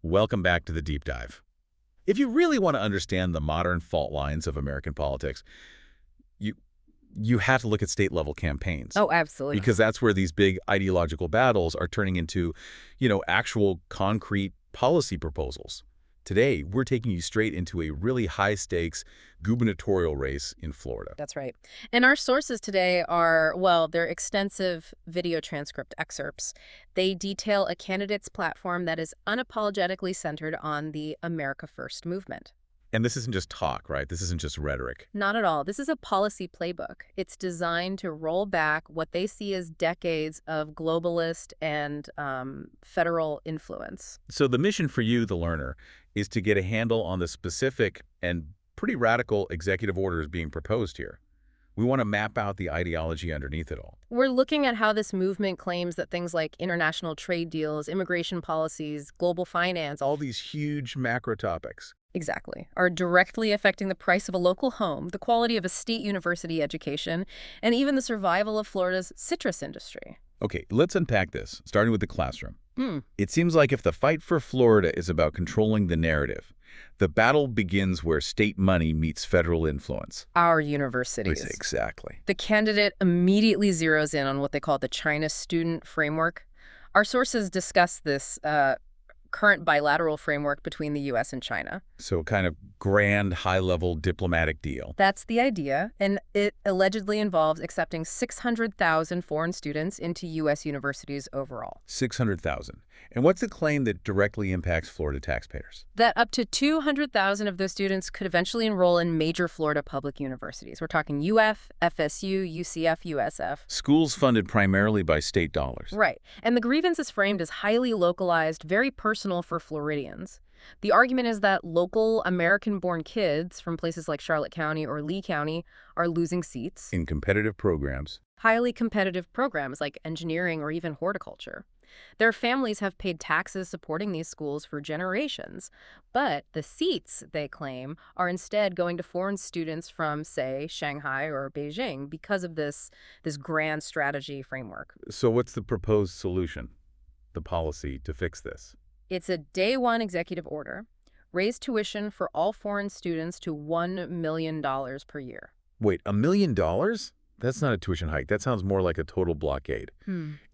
welcome back to the deep dive. If you really want to understand the modern fault lines of American politics, you you have to look at state-level campaigns. Oh, absolutely. Because that's where these big ideological battles are turning into, actual concrete policy proposals. Today, we're taking you straight into a really high-stakes gubernatorial race in Florida. That's right. And our sources today are, well, they're extensive video transcript excerpts. They detail a candidate's platform that is unapologetically centered on the America First movement. And this isn't just talk, right? This isn't just rhetoric. Not at all. This is a policy playbook. It's designed to roll back what they see as decades of globalist and federal influence. So the mission for you, the learner, is to get a handle on the specific and pretty radical executive orders being proposed here. We want to map out the ideology underneath it all. We're looking at how this movement claims that things like international trade deals, immigration policies, global finance, All these huge macro topics. exactly, are directly affecting the price of a local home, the quality of a state university education, and even the survival of Florida's citrus industry. Okay, let's unpack this, starting with the classroom. Hmm. It seems like if the fight for Florida is about controlling the narrative, the battle begins where state money meets federal influence. Our universities. Exactly. The candidate immediately zeroes in on what they call the China student framework. Our sources discuss this current bilateral framework between the U.S. and China. So kind of grand, high-level diplomatic deal. That's the idea, and it allegedly involves accepting 600,000 foreign students into U.S. universities overall. 600,000. And what's the claim that directly impacts Florida taxpayers? That up to 200,000 of those students could eventually enroll in major Florida public universities. We're talking UF, FSU, UCF, USF. Schools funded primarily by state dollars. Right. And the grievance is framed as highly localized, very personal for Floridians. The argument is that local American-born kids from places like Charlotte County or Lee County are losing seats. In competitive programs. Highly competitive programs like engineering or even horticulture. Their families have paid taxes supporting these schools for generations, but the seats, they claim, are instead going to foreign students from, say, Shanghai or Beijing because of this grand strategy framework. So what's the proposed solution, the policy to fix this? It's a day one executive order. Raise tuition for all foreign students to $1 million per year. Wait, $1 million? That's not a tuition hike. That sounds more like a total blockade.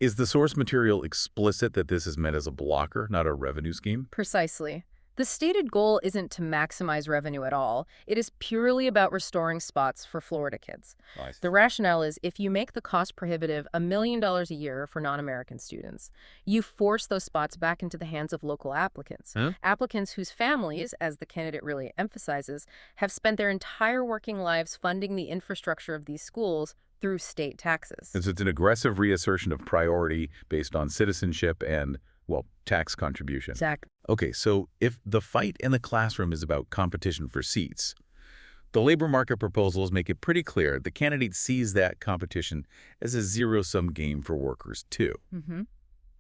Is the source material explicit that this is meant as a blocker, not a revenue scheme? Precisely. The stated goal isn't to maximize revenue at all. It is purely about restoring spots for Florida kids. The rationale is if you make the cost prohibitive $1 million a year for non-American students, you force those spots back into the hands of local applicants. Applicants whose families, as the candidate really emphasizes, have spent their entire working lives funding the infrastructure of these schools through state taxes. And so it's an aggressive reassertion of priority based on citizenship and, well, tax contribution. Exactly. Okay, so if the fight in the classroom is about competition for seats, the labor market proposals make it pretty clear the candidate sees that competition as a zero-sum game for workers, too.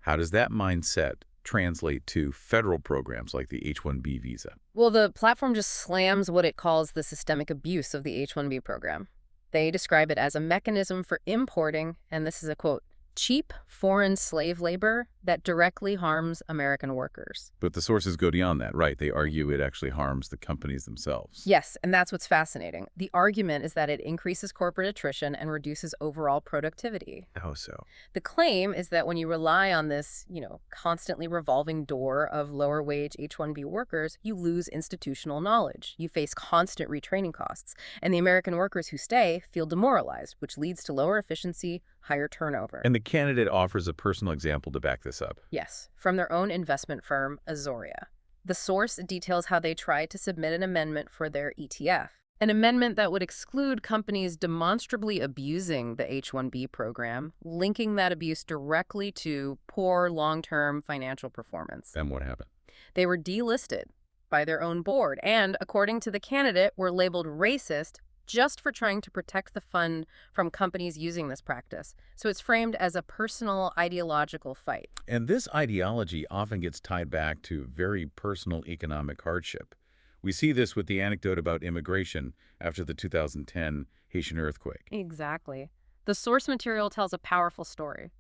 How does that mindset translate to federal programs like the H-1B visa? Well, the platform just slams what it calls the systemic abuse of the H-1B program. They describe it as a mechanism for importing, and this is a quote, cheap foreign slave labor that directly harms American workers. But the sources go beyond that, right? They argue it actually harms the companies themselves. Yes, and that's what's fascinating. The argument is that it increases corporate attrition and reduces overall productivity. How so? The claim is that when you rely on this, constantly revolving door of lower-wage H-1B workers, you lose institutional knowledge. You face constant retraining costs, and the American workers who stay feel demoralized, which leads to lower efficiency, higher turnover. And the candidate offers a personal example to back this up. Yes, from their own investment firm, Azoria. The source details how they tried to submit an amendment for their ETF, an amendment that would exclude companies demonstrably abusing the H-1B program, linking that abuse directly to poor long-term financial performance. And what happened? They were delisted by their own board and, according to the candidate, were labeled racist just for trying to protect the fund from companies using this practice. So it's framed as a personal ideological fight. And this ideology often gets tied back to very personal economic hardship. We see this with the anecdote about immigration after the 2010 Haitian earthquake. Exactly. The source material tells a powerful story.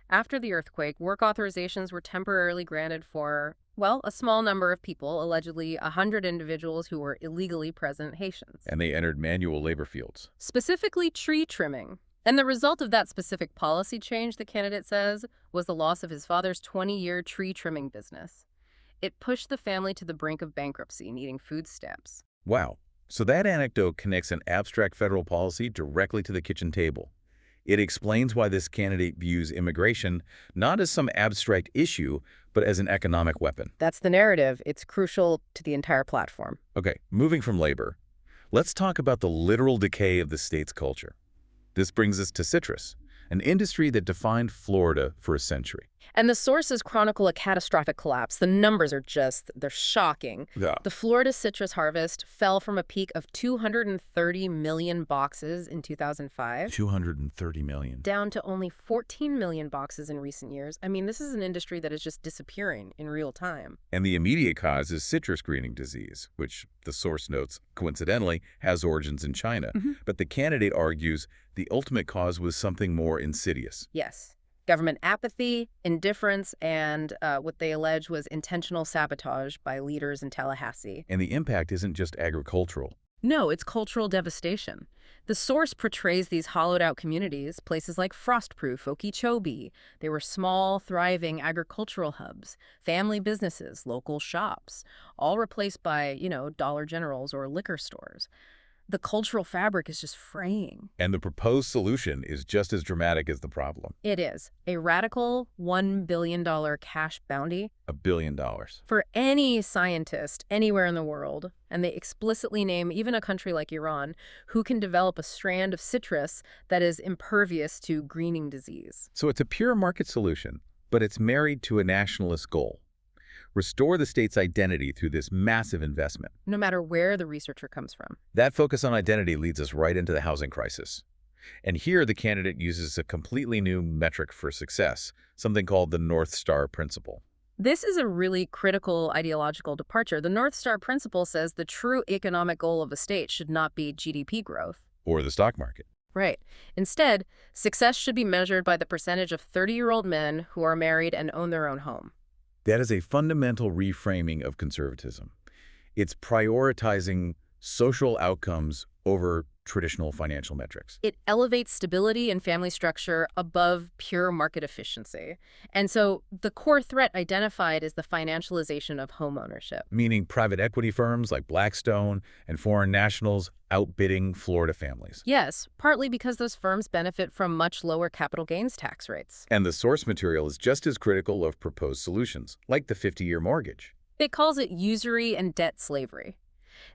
After the earthquake, work authorizations were temporarily granted for, Well, a small number of people, allegedly 100 individuals who were illegally present Haitians. And they entered manual labor fields. Specifically tree trimming. And the result of that specific policy change, the candidate says, was the loss of his father's 20-year tree trimming business. It pushed the family to the brink of bankruptcy, needing food stamps. Wow. So that anecdote connects an abstract federal policy directly to the kitchen table. It explains why this candidate views immigration not as some abstract issue, but as an economic weapon. That's the narrative. It's crucial to the entire platform. Okay, moving from labor, let's talk about the literal decay of the state's culture. This brings us to citrus, an industry that defined Florida for a century. And the sources chronicle a catastrophic collapse. The numbers are they're shocking. Yeah. The Florida citrus harvest fell from a peak of 230 million boxes in 2005. 230 million. Down to only 14 million boxes in recent years. I mean, this is an industry that is just disappearing in real time. And the immediate cause is citrus greening disease, which the source notes, coincidentally, has origins in China. But the candidate argues the ultimate cause was something more insidious. Yes. Government apathy, indifference, and what they allege was intentional sabotage by leaders in Tallahassee. And the impact isn't just agricultural. No, it's cultural devastation. The source portrays these hollowed-out communities, places like Frostproof, Okeechobee. They were small, thriving agricultural hubs, family businesses, local shops, all replaced by, Dollar Generals or liquor stores. The cultural fabric is just fraying. And the proposed solution is just as dramatic as the problem. It is. A radical $1 billion cash bounty. $1 billion. For any scientist anywhere in the world, and they explicitly name even a country like Iran, who can develop a strand of citrus that is impervious to greening disease. So it's a pure market solution, but it's married to a nationalist goal. Restore the state's identity through this massive investment. No matter where the researcher comes from. That focus on identity leads us right into the housing crisis. And here the candidate uses a completely new metric for success, something called the North Star Principle. This is a really critical ideological departure. The North Star Principle says the true economic goal of a state should not be GDP growth. Or the stock market. Right. Instead, success should be measured by the percentage of 30-year-old men who are married and own their own home. That is a fundamental reframing of conservatism. It's prioritizing social outcomes over traditional financial metrics. It elevates stability and family structure above pure market efficiency. And so the core threat identified is the financialization of homeownership. Meaning private equity firms like Blackstone and foreign nationals outbidding Florida families. Yes, partly because those firms benefit from much lower capital gains tax rates. And the source material is just as critical of proposed solutions, like the 50-year mortgage. It calls it usury and debt slavery.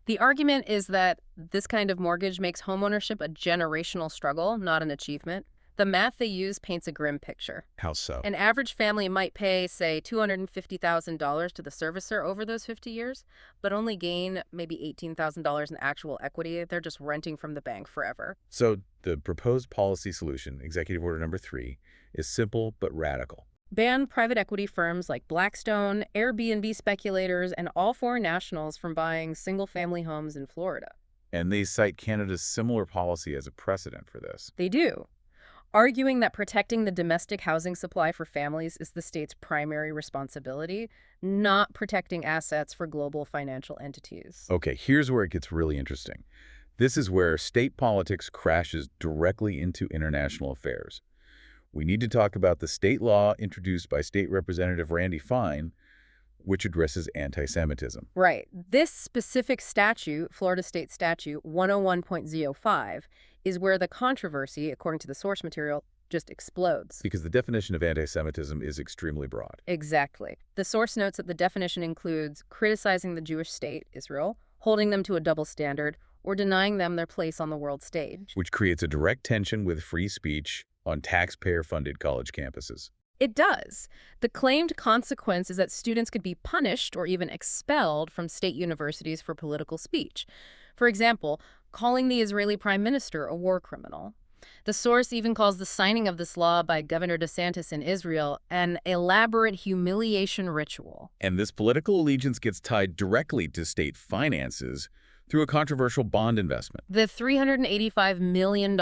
The argument is that this kind of mortgage makes homeownership a generational struggle, not an achievement. The math they use paints a grim picture. How so? An average family might pay, say, $250,000 to the servicer over those 50 years, but only gain maybe $18,000 in actual equity. They're just renting from the bank forever. So the proposed policy solution, Executive Order Number 3, is simple but radical. Ban private equity firms like Blackstone, Airbnb speculators, and all foreign nationals from buying single-family homes in Florida. And they cite Canada's similar policy as a precedent for this. They do, arguing that protecting the domestic housing supply for families is the state's primary responsibility, not protecting assets for global financial entities. Okay, here's where it gets really interesting. This is where state politics crashes directly into international affairs. We need to talk about the state law introduced by State Representative Randy Fine, which addresses anti-Semitism. Right. This specific statute, Florida State Statute 101.05, is where the controversy, according to the source material, just explodes. Because the definition of anti-Semitism is extremely broad. Exactly. The source notes that the definition includes criticizing the Jewish state, Israel, holding them to a double standard, or denying them their place on the world stage. Which creates a direct tension with free speech on taxpayer-funded college campuses. It does. The claimed consequence is that students could be punished or even expelled from state universities for political speech. For example, calling the Israeli prime minister a war criminal. The source even calls the signing of this law by Governor DeSantis in Israel an elaborate humiliation ritual. And this political allegiance gets tied directly to state finances through a controversial bond investment. The $385 million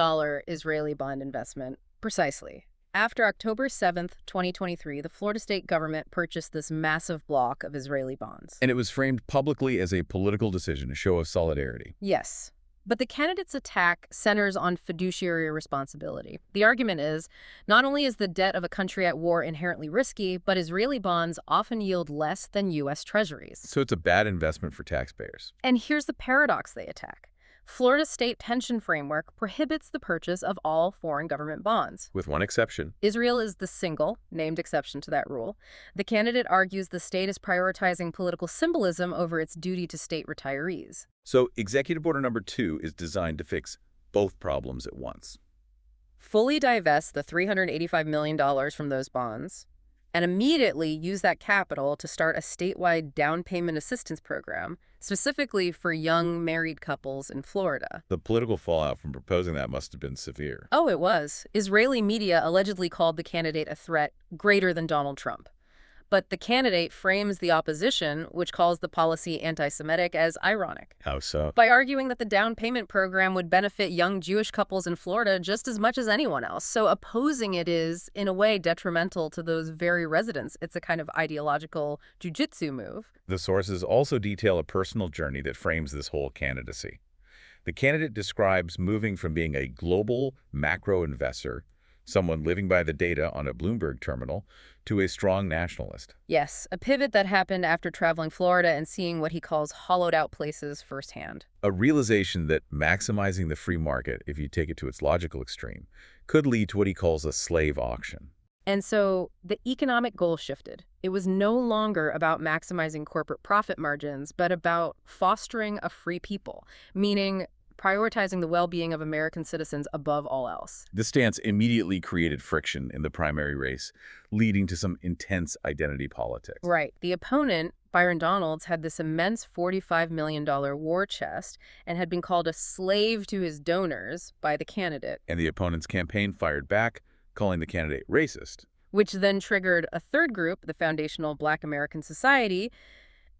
Israeli bond investment. Precisely. After October 7th, 2023, the Florida state government purchased this massive block of Israeli bonds. And it was framed publicly as a political decision, a show of solidarity. Yes. But the candidate's attack centers on fiduciary responsibility. The argument is, not only is the debt of a country at war inherently risky, but Israeli bonds often yield less than U.S. treasuries. So it's a bad investment for taxpayers. And here's the paradox they attack. Florida's state pension framework prohibits the purchase of all foreign government bonds. With one exception. Israel is the single named exception to that rule. The candidate argues the state is prioritizing political symbolism over its duty to state retirees. So Executive Order number 2 is designed to fix both problems at once. Fully divest the $385 million from those bonds and immediately use that capital to start a statewide down payment assistance program, specifically for young married couples in Florida. The political fallout from proposing that must have been severe. Oh, it was. Israeli media allegedly called the candidate a threat greater than Donald Trump. But the candidate frames the opposition, which calls the policy anti-Semitic, as ironic. How so? By arguing that the down payment program would benefit young Jewish couples in Florida just as much as anyone else. So opposing it is, in a way, detrimental to those very residents. It's a kind of ideological jujitsu move. The sources also detail a personal journey that frames this whole candidacy. The candidate describes moving from being a global macro investor, someone living by the data on a Bloomberg terminal, to a strong nationalist. Yes, a pivot that happened after traveling Florida and seeing what he calls hollowed-out places firsthand. A realization that maximizing the free market, if you take it to its logical extreme, could lead to what he calls a slave auction. And so the economic goal shifted. It was no longer about maximizing corporate profit margins, but about fostering a free people, meaning prioritizing the well-being of American citizens above all else. This stance immediately created friction in the primary race, leading to some intense identity politics. Right. The opponent, Byron Donalds, had this immense $45 million war chest and had been called a slave to his donors by the candidate. And the opponent's campaign fired back, calling the candidate racist. Which then triggered a third group, the Foundational Black American Society,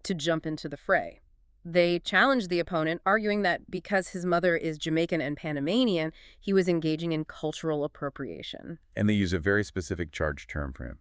to jump into the fray. They challenged the opponent, arguing that because his mother is Jamaican and Panamanian, he was engaging in cultural appropriation. And they use a very specific charged term for him,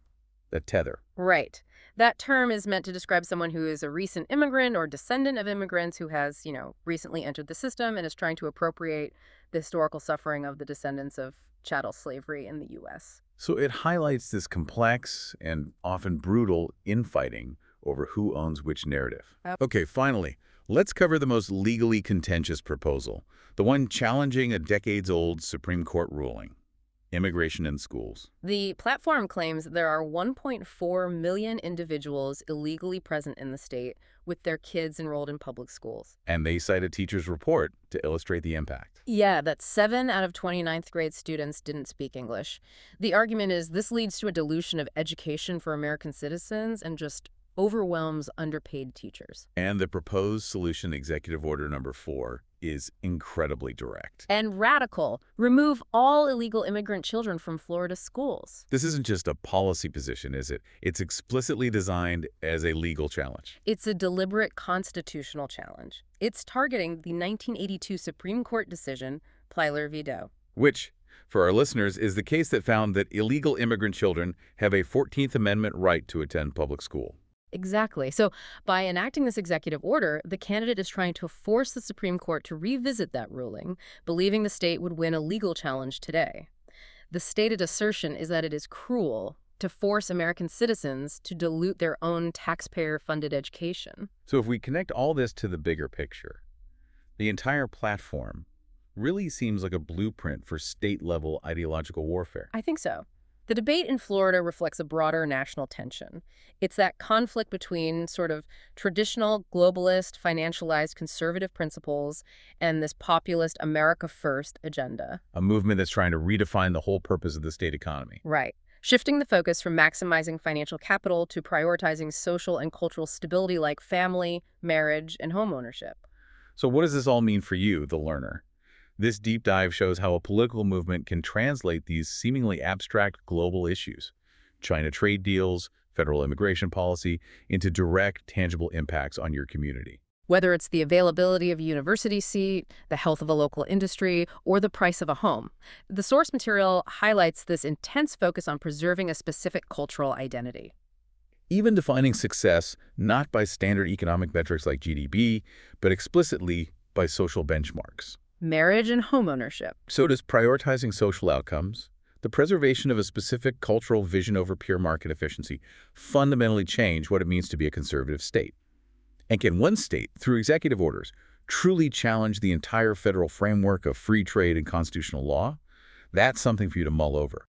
the tether. Right. That term is meant to describe someone who is a recent immigrant or descendant of immigrants who has, recently entered the system and is trying to appropriate the historical suffering of the descendants of chattel slavery in the U.S. So it highlights this complex and often brutal infighting over who owns which narrative. Okay, finally, let's cover the most legally contentious proposal, the one challenging a decades-old Supreme Court ruling, immigration in schools. The platform claims there are 1.4 million individuals illegally present in the state with their kids enrolled in public schools. And they cite a teacher's report to illustrate the impact. Yeah, that 7 out of 20 ninth grade students didn't speak English. The argument is this leads to a dilution of education for American citizens and just overwhelms underpaid teachers. And the proposed solution, Executive Order number 4, is incredibly direct. And radical. Remove all illegal immigrant children from Florida schools. This isn't just a policy position, is it? It's explicitly designed as a legal challenge. It's a deliberate constitutional challenge. It's targeting the 1982 Supreme Court decision, Plyler v. Doe. Which, for our listeners, is the case that found that illegal immigrant children have a 14th Amendment right to attend public school. Exactly. So by enacting this executive order, the candidate is trying to force the Supreme Court to revisit that ruling, believing the state would win a legal challenge today. The stated assertion is that it is cruel to force American citizens to dilute their own taxpayer-funded education. So if we connect all this to the bigger picture, the entire platform really seems like a blueprint for state-level ideological warfare. I think so. The debate in Florida reflects a broader national tension. It's that conflict between sort of traditional, globalist, financialized conservative principles and this populist America First agenda. A movement that's trying to redefine the whole purpose of the state economy. Right. Shifting the focus from maximizing financial capital to prioritizing social and cultural stability like family, marriage, and homeownership. So what does this all mean for you, the learner? This deep dive shows how a political movement can translate these seemingly abstract global issues, China trade deals, federal immigration policy, into direct, tangible impacts on your community. whether it's the availability of a university seat, the health of a local industry, or the price of a home. The source material highlights this intense focus on preserving a specific cultural identity. Even defining success not by standard economic metrics like GDP, but explicitly by social benchmarks. Marriage and homeownership. So does prioritizing social outcomes, the preservation of a specific cultural vision over pure market efficiency, fundamentally change what it means to be a conservative state? And can one state, through executive orders, truly challenge the entire federal framework of free trade and constitutional law? That's something for you to mull over.